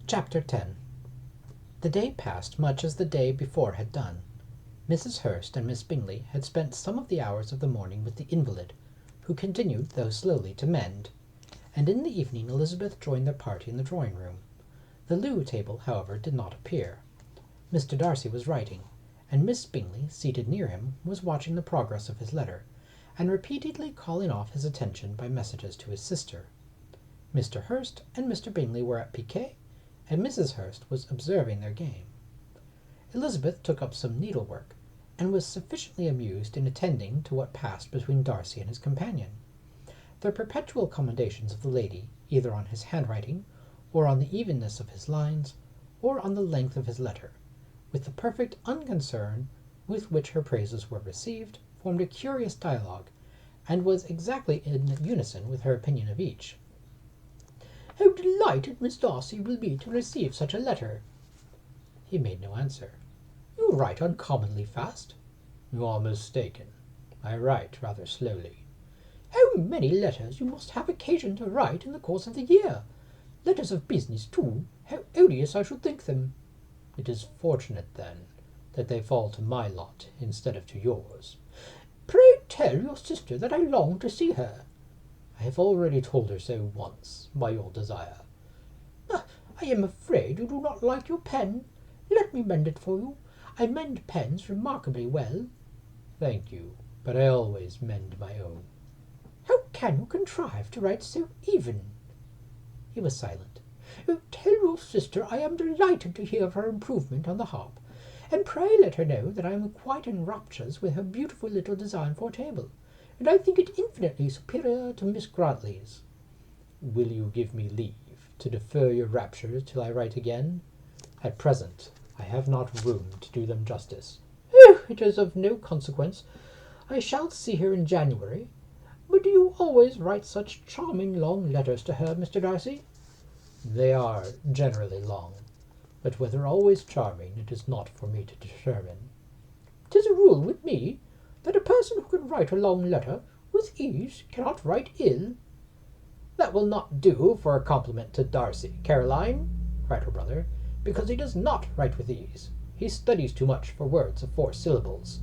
Chapter 10. The day passed much as the day before had done. Mrs. Hurst and Miss Bingley had spent some of the hours of the morning with the invalid, who continued, though slowly, to mend, and in the evening Elizabeth joined their party in the drawing-room. The loo table, however, did not appear. Mr. Darcy was writing, and Miss Bingley, seated near him, was watching the progress of his letter, and repeatedly calling off his attention by messages to his sister. Mr. Hurst and Mr. Bingley were at piquet, and Mrs. Hurst was observing their game. Elizabeth took up some needlework, and was sufficiently amused in attending to what passed between Darcy and his companion. Their perpetual commendations of the lady, either on his handwriting, or on the evenness of his lines, or on the length of his letter, with the perfect unconcern with which her praises were received, formed a curious dialogue, and was exactly in unison with her opinion of each. "How delighted Miss Darcy will be to receive such a letter!" He made no answer. "You write uncommonly fast." "You are mistaken. I write rather slowly." "How many letters you must have occasion to write in the course of the year! Letters of business, too. How odious I should think them!" "It is fortunate, then, that they fall to my lot instead of to yours." "Pray tell your sister that I long to see her." "I have already told her so once, by your desire." "I am afraid you do not like your pen. Let me mend it for you. I mend pens remarkably well." "Thank you, but I always mend my own." "How can you contrive to write so even?" He was silent. "Tell your sister I am delighted to hear of her improvement on the harp, and pray let her know that I am quite in raptures with her beautiful little design for a table, and I think it infinitely superior to Miss Grantley's." "Will you give me leave to defer your raptures till I write again? At present I have not room to do them justice." "Oh, it is of no consequence. I shall see her in January. But do you always write such charming long letters to her, Mr. Darcy?" "They are generally long, but whether always charming it is not for me to determine." "'Tis a rule with me, that a person who can write a long letter with ease cannot write ill." "That will not do for a compliment to Darcy, Caroline," cried her brother, "because he does not write with ease. He studies too much for words of 4 syllables.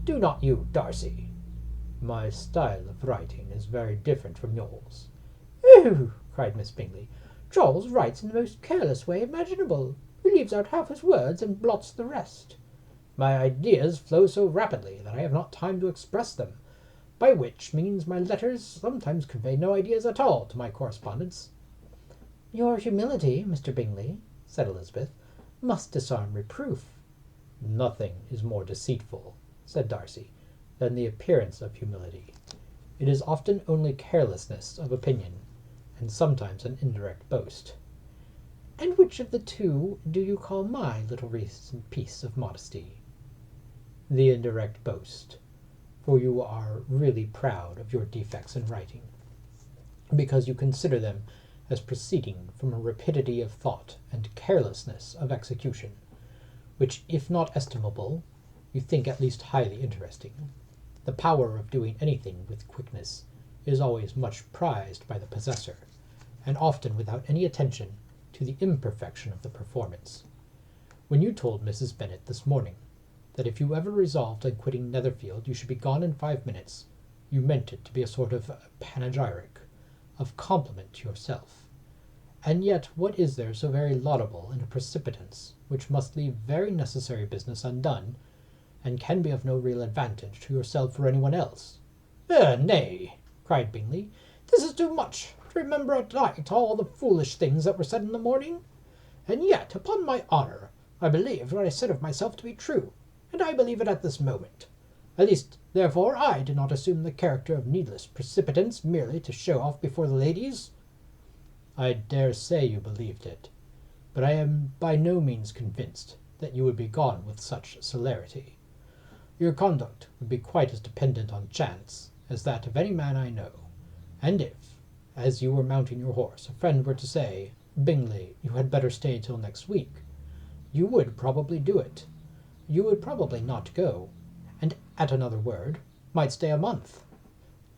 Do not you, Darcy?" "My style of writing is very different from yours." "Oh!" cried Miss Bingley, "Charles writes in the most careless way imaginable. He leaves out half his words and blots the rest." "My ideas flow so rapidly that I have not time to express them, by which means my letters sometimes convey no ideas at all to my correspondents." "Your humility, Mr. Bingley," said Elizabeth, "must disarm reproof." "Nothing is more deceitful," said Darcy, "than the appearance of humility. It is often only carelessness of opinion, and sometimes an indirect boast." "And which of the two do you call my little recent piece of modesty?" "The indirect boast, for you are really proud of your defects in writing, because you consider them as proceeding from a rapidity of thought and carelessness of execution, which, if not estimable, you think at least highly interesting. The power of doing anything with quickness is always much prized by the possessor, and often without any attention to the imperfection of the performance. When you told Mrs. Bennet this morning that if you ever resolved on quitting Netherfield you should be gone in 5 minutes, you meant it to be a sort of panegyric, of compliment to yourself. And yet what is there so very laudable in a precipitance which must leave very necessary business undone, and can be of no real advantage to yourself or anyone else?" "Nay," cried Bingley, "this is too much, to remember at night all the foolish things that were said in the morning. And yet, upon my honour, I believed what I said of myself to be true, and I believe it at this moment. At least, therefore, I did not assume the character of needless precipitance merely to show off before the ladies." "I dare say you believed it, but I am by no means convinced that you would be gone with such celerity. Your conduct would be quite as dependent on chance as that of any man I know, and if, as you were mounting your horse, a friend were to say, 'Bingley, you had better stay till next week,' you would probably do it. You would probably not go, and, at another word, might stay a month."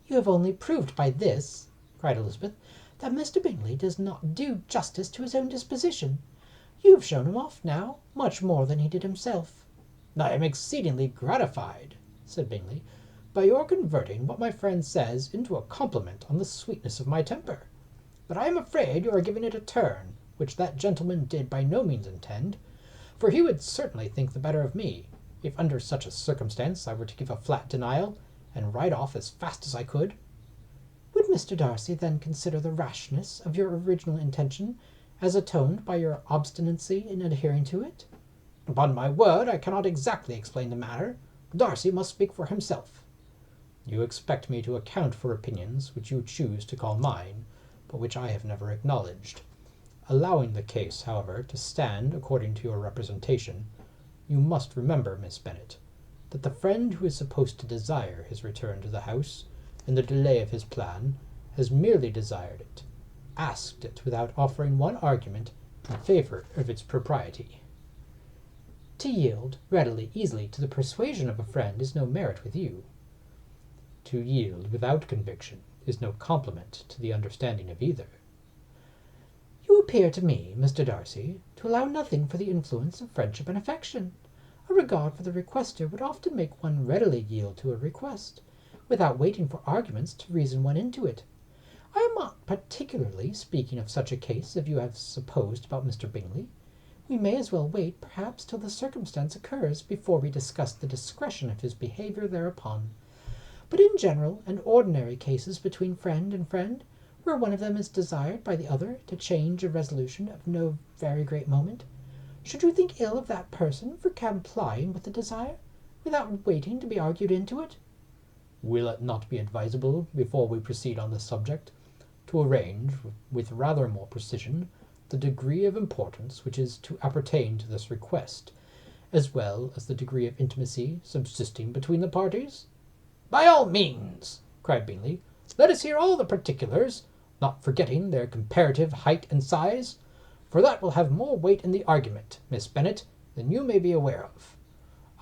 "You have only proved by this," cried Elizabeth, "that Mr. Bingley does not do justice to his own disposition. You've shown him off now, much more than he did himself." "I am exceedingly gratified," said Bingley, "by your converting what my friend says into a compliment on the sweetness of my temper. But I am afraid you are giving it a turn, which that gentleman did by no means intend, for he would certainly think the better of me, if under such a circumstance I were to give a flat denial, and ride off as fast as I could." "Would Mr. Darcy then consider the rashness of your original intention as atoned by your obstinacy in adhering to it?" "Upon my word, I cannot exactly explain the matter. Darcy must speak for himself." "You expect me to account for opinions which you choose to call mine, but which I have never acknowledged. Allowing the case, however, to stand according to your representation, you must remember, Miss Bennet, that the friend who is supposed to desire his return to the house, and the delay of his plan, has merely desired it, asked it without offering one argument in favour of its propriety." "To yield readily, easily to the persuasion of a friend is no merit with you." "To yield without conviction is no compliment to the understanding of either." "You appear to me, Mr. Darcy, to allow nothing for the influence of friendship and affection. A regard for the requester would often make one readily yield to a request, without waiting for arguments to reason one into it. I am not particularly speaking of such a case as you have supposed about Mr. Bingley. We may as well wait, perhaps, till the circumstance occurs before we discuss the discretion of his behaviour thereupon. But in general and ordinary cases between friend and friend, where one of them is desired by the other to change a resolution of no very great moment, should you think ill of that person for complying with the desire, without waiting to be argued into it?" "Will it not be advisable, before we proceed on this subject, to arrange, with rather more precision, the degree of importance which is to appertain to this request, as well as the degree of intimacy subsisting between the parties?" "By all means," cried Bingley. "Let us hear all the particulars, not forgetting their comparative height and size, for that will have more weight in the argument, Miss Bennet, than you may be aware of.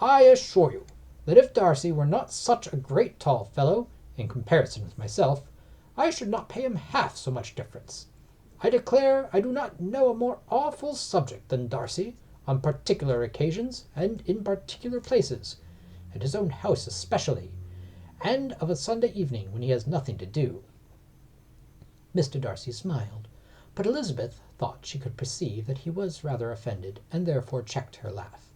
I assure you that if Darcy were not such a great tall fellow, in comparison with myself, I should not pay him half so much deference. I declare I do not know a more awful subject than Darcy, on particular occasions and in particular places, at his own house especially, and of a Sunday evening when he has nothing to do." Mr. Darcy smiled, but Elizabeth thought she could perceive that he was rather offended, and therefore checked her laugh.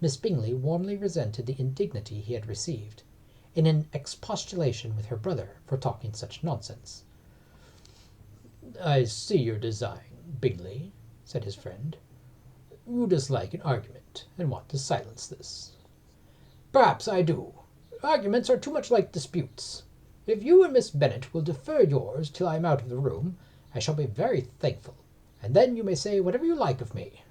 Miss Bingley warmly resented the indignity he had received, in an expostulation with her brother for talking such nonsense. "I see your design, Bingley," said his friend. "You dislike an argument, and want to silence this." "Perhaps I do. Arguments are too much like disputes. If you and Miss Bennet will defer yours till I am out of the room, I shall be very thankful, and then you may say whatever you like of me."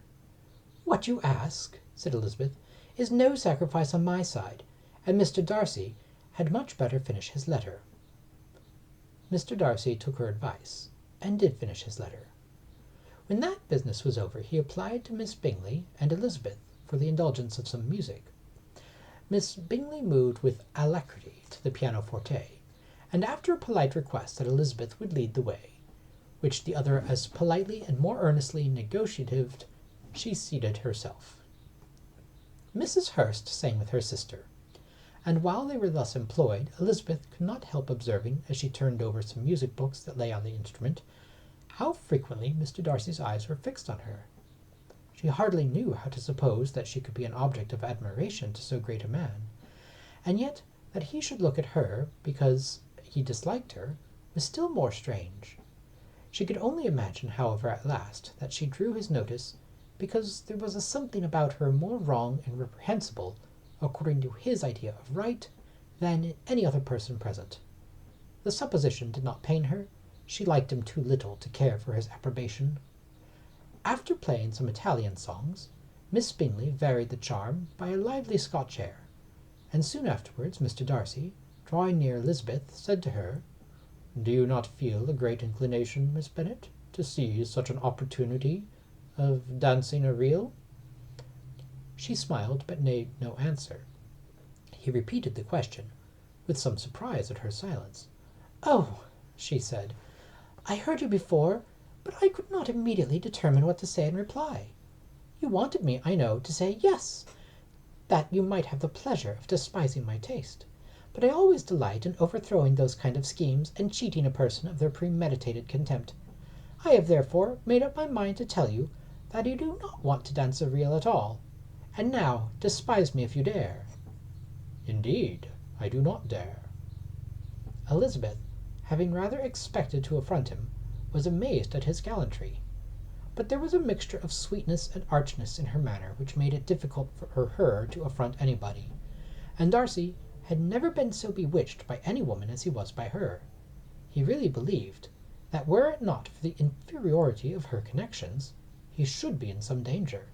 "What you ask," said Elizabeth, "is no sacrifice on my side, and Mr. Darcy had much better finish his letter." Mr. Darcy took her advice, and did finish his letter. When that business was over, he applied to Miss Bingley and Elizabeth for the indulgence of some music. Miss Bingley moved with alacrity to the pianoforte, and after a polite request that Elizabeth would lead the way, which the other as politely and more earnestly negotiated, she seated herself. Mrs. Hurst sang with her sister, and while they were thus employed, Elizabeth could not help observing, as she turned over some music books that lay on the instrument, how frequently Mr. Darcy's eyes were fixed on her. She hardly knew how to suppose that she could be an object of admiration to so great a man, and yet that he should look at her because he disliked her was still more strange. She could only imagine, however, at last, that she drew his notice because there was a something about her more wrong and reprehensible, according to his idea of right, than in any other person present. The supposition did not pain her. She liked him too little to care for his approbation. After playing some Italian songs, Miss Bingley varied the charm by a lively Scotch air, and soon afterwards Mr. Darcy, drawing near Elizabeth, said to her, "Do you not feel a great inclination, Miss Bennet, to seize such an opportunity of dancing a reel?" She smiled, but made no answer. He repeated the question, with some surprise at her silence. "Oh," she said, "I heard you before, but I could not immediately determine what to say in reply. You wanted me, I know, to say yes, that you might have the pleasure of despising my taste. But I always delight in overthrowing those kind of schemes and cheating a person of their premeditated contempt. I have therefore made up my mind to tell you that you do not want to dance a reel at all. And now, despise me if you dare." "Indeed, I do not dare." Elizabeth, having rather expected to affront him, was amazed at his gallantry. But there was a mixture of sweetness and archness in her manner which made it difficult for her to affront anybody, and Darcy had never been so bewitched by any woman as he was by her. He really believed that were it not for the inferiority of her connections, he should be in some danger.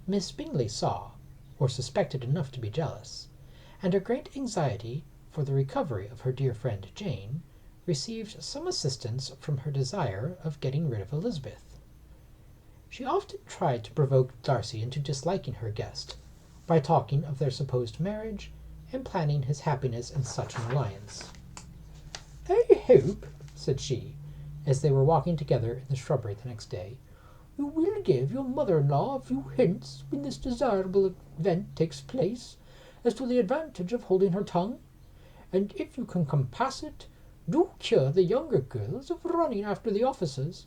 Miss Bingley saw, or suspected enough to be jealous, and her great anxiety for the recovery of her dear friend Jane received some assistance from her desire of getting rid of Elizabeth. She often tried to provoke Darcy into disliking her guest, by talking of their supposed marriage, and planning his happiness in such an alliance. "I hope," said she, as they were walking together in the shrubbery the next day, "you will give your mother-in-law a few hints when this desirable event takes place, as to the advantage of holding her tongue, and if you can compass it, do cure the younger girls of running after the officers,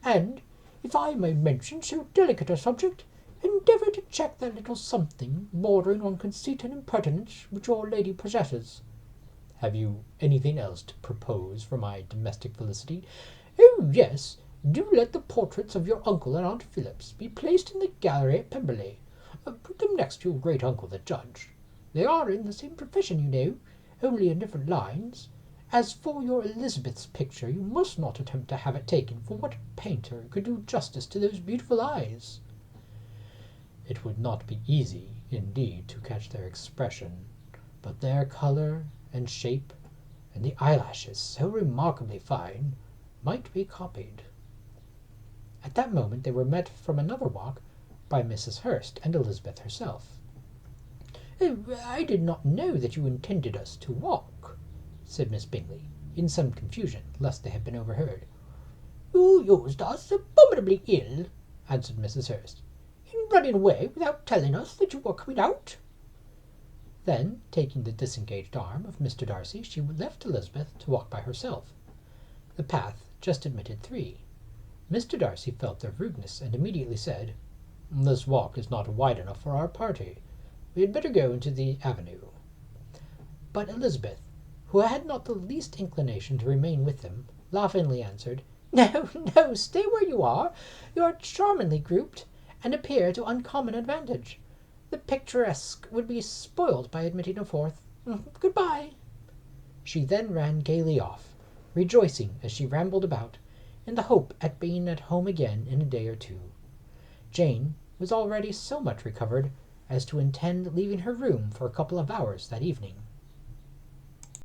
and, if I may mention so delicate a subject, endeavour to check that little something bordering on conceit and impertinence which your lady possesses." "Have you anything else to propose for my domestic felicity?" "Oh, yes. Do let the portraits of your uncle and Aunt Phillips be placed in the gallery at Pemberley. Put them next to your great uncle the judge. They are in the same profession, you know, only in different lines. As for your Elizabeth's picture, you must not attempt to have it taken, for what painter could do justice to those beautiful eyes?" "It would not be easy, indeed, to catch their expression, but their colour and shape, and the eyelashes, so remarkably fine, might be copied." At that moment they were met from another walk by Mrs. Hurst and Elizabeth herself. "Oh, I did not know that you intended us to walk," said Miss Bingley, in some confusion, lest they had been overheard. "You used us abominably ill," answered Mrs. Hurst, "in running away without telling us that you were coming out." Then, taking the disengaged arm of Mr. Darcy, she left Elizabeth to walk by herself. The path just admitted three. Mr. Darcy felt their rudeness, and immediately said, "This walk is not wide enough for our party. We had better go into the avenue." But Elizabeth, who had not the least inclination to remain with them, laughingly answered, "No, no, stay where you are. You are charmingly grouped, and appear to uncommon advantage. The picturesque would be spoiled by admitting a fourth. Good-bye." She then ran gaily off, rejoicing as she rambled about, in the hope at being at home again in a day or two. Jane was already so much recovered as to intend leaving her room for a couple of hours that evening.